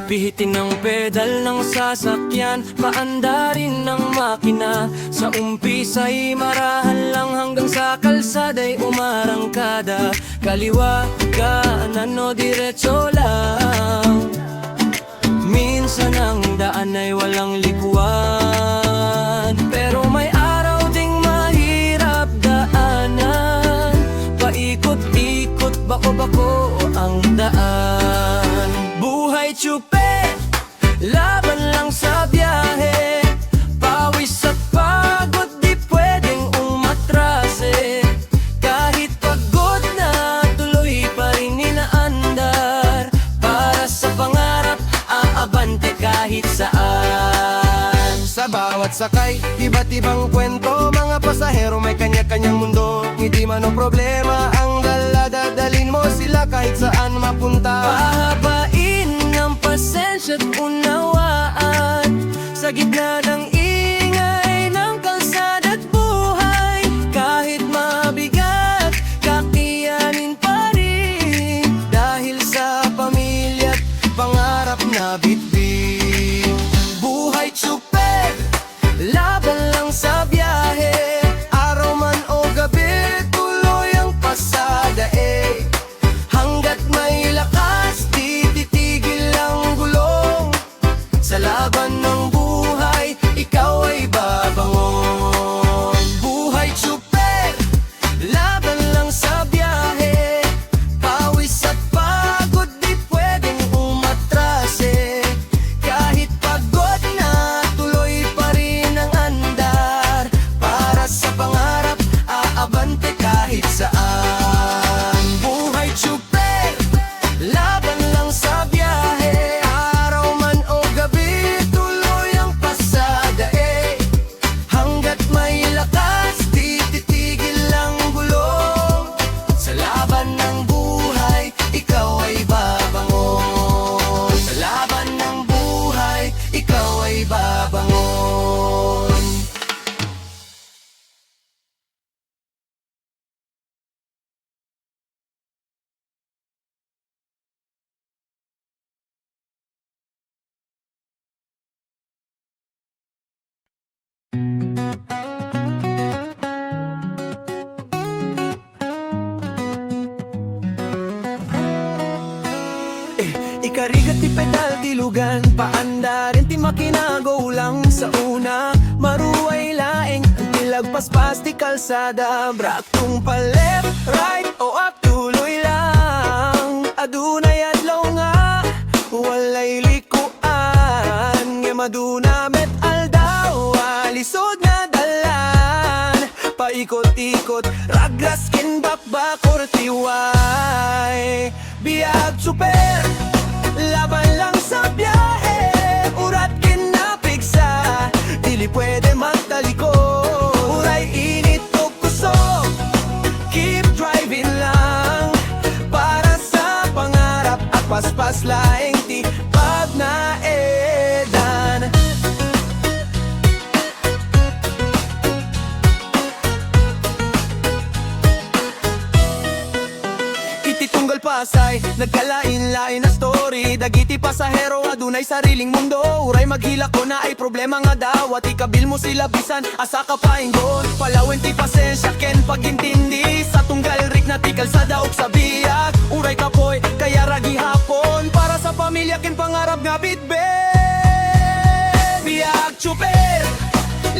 Pihitin ang pedal ng sasakyan, paandarin ng makina. Sa umpisa'y marahan lang hanggang sa kalsada'y umarangkada. Kaliwa, kanan o diretso lang. Minsan ang daan ay walang likuan, pero may araw ding mahirap daanan. Paikot-ikot, bako-bako ang daan. Buhay tsupe, laban lang sa biyahe. Pawis at pagod, di pwedeng umatrase. Kahit pagod na, tuloy pa rin inaandar. Para sa pangarap, aabante kahit saan. Sa bawat sakay, iba't ibang kwento. Mga pasahero may kanya-kanyang mundo. Hindi man o problema ang dala, dadalin mo sila kahit saan mapunta. Pahabain ang pasensya't unawaan. Sa gitna ng ingay ng kalsada't buhay, kahit mabigat, kakayanin pa rin. Dahil sa pamilya't pangarap na bitbit. Buhay tsupe, laban lang sa biyahe. Araw man o gabi, tuloy ang pasada Hanggat may lakas, di titigil ang gulong. Sa laban ng buhay, ikaw ay babangon. Buhay tsupe, laban lang sa biyahe. Pawis at pagod, di pwedeng umatrase. Kahit pagod na, tuloy pa rin ang andar. Para sa pangarap, aabante kahit saan. Buhay tsupe, laban lang sa biyahe. Araw man o gabi, tuloy ang pasada Hanggat may lakas, di titigil ang gulong. Sa laban ng buhay, ikaw ay babangon. Sa laban ng buhay, ikaw ay babangon. Ikarigat ti pedal ti lugan, paandarin ti makinago lang sa una. Maruay laeng ti lagpaspas ti kalsada. Braktong pa left, right o up tuloy lang. Adunay adlaw nga, walay likuan. Nga maduna met aldaw, alisod nga dalan. Paikot-ikot, raglas kin bakbak or tiway. Biag super, laban lang sa biyahe. Urat kinapigsa, dili pwede magtalikod. Uray init o kusog, keep driving lang. Para sa pangarap at paspas laeng ti pagnaedan. Ititunggal pasay, nagkalain-lain na story. Dagiti pasahero, adunay sariling mundo. Uray maghilak ko na ay problema nga daw. At ikabil mo sila bisan, asa ka painggon. Palawin ti pasensya, ken pagintindi. Sa tunggal rik na ti kalsada og sa biyak. Uray kapoy, kaya ragi hapon. Para sa pamilya, ken pangarap nga bitbit. Biyak tsuper,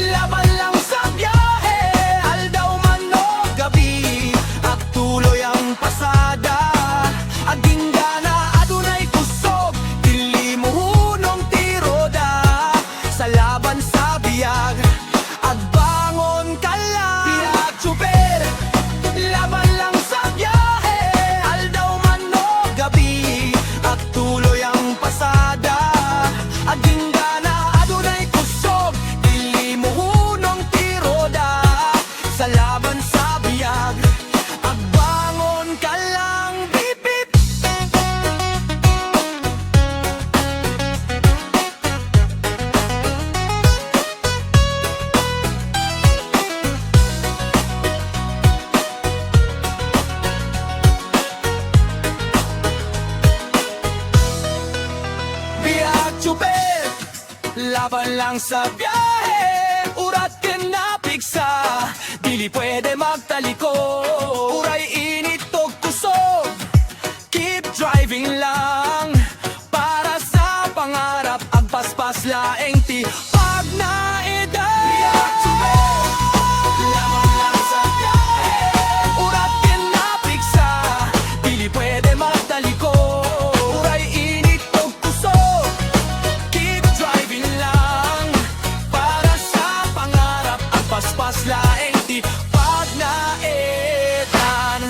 laban lang sa biyahe. Aldaw man o gabi, at tuloy ang pasada. Aging gana, adunay kusog, dili mo hunong tiroda. Sa laban sa biyag, agbangon ka lang. Biyak tsuper, laban lang sa biyahe. Aldaw man o gabi, at tuloy ang pasada. Aging gana, adunay kusog, lang sa biyahe, urat ken napigsa, dili pwede magtaliko, uray init og kusog. Keep driving lang para sa pangarap, agpaspas laeng ti pag naedad. Lamang lang sa biyahe, urat ken napigsa, dili pwede magtaliko, uray init og kusog. Keep driving lang para sa pangarap, agpaspas laeng ti pag naedan.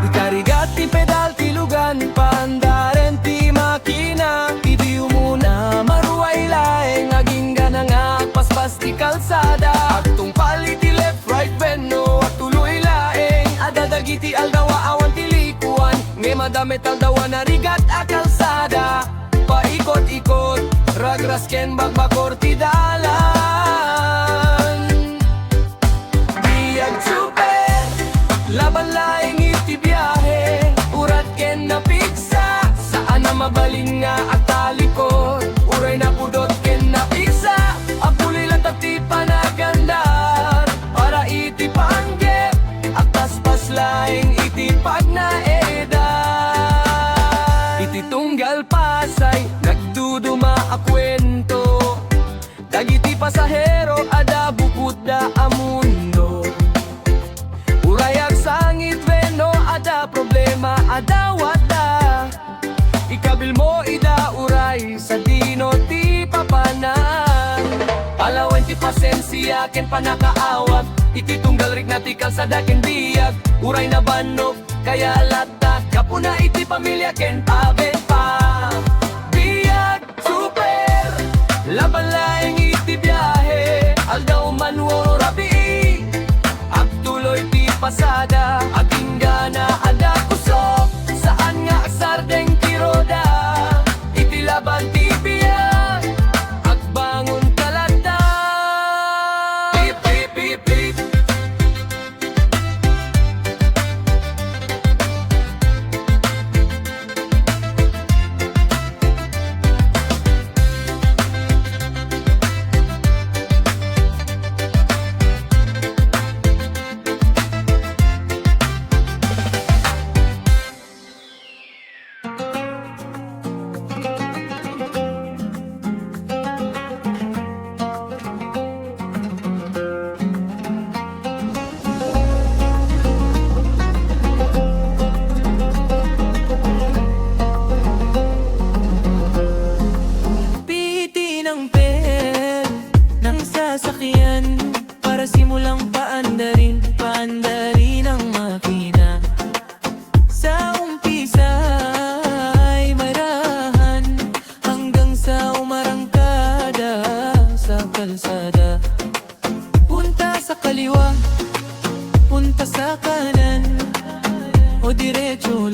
Ikarigati pedal tilugan pandaren ti makina, idiw muna maruay laeng aging ganang paspas ti kalsada. Agtung pali ti left right venno at tuloy laeng adadagiti aldawa awan ti likuan, nge madamit aldawa na rigat a kalsada. Paikot-ikot ragras ken bagbakor ti dalan. Biyag super laban laeng iti biyahe, urat ken napigsa, saan na mabalin nga at talikod, uray na pudot ken napigsa, apuloy lang tati panagandar, para iti panggep, at paspas laeng iti pag naedad. Iti tunggal pasay, nagduduma a kwento, dagiti pasahero ada bukod da amundo. Urayag sangit veno ada problema ada wada, ikabil mo ida uray sa dino ti papanan. Palawan ti pasensya ken panakaawat, iti tunggal rig na ti kalsada ken biyag, uray na banok kaya lata, kapuna iti pamilya ken paben pa. Biyag super laban laeng iti biyahe, aldaw man woro rabi, agtuloy ti pasada, aging gana ada kusog, saan nga agsardeng ti roda, iti laban ti biyag, agbangon kalata. Pip, pip, pip, pip. Piti ng pen ng sasakyan, para simulang paandarin, paandarin ang makina. Sa umpisa ay marahan, hanggang sa umarangkada sa kalsada. Punta sa kaliwa, punta sa kanan, o diretso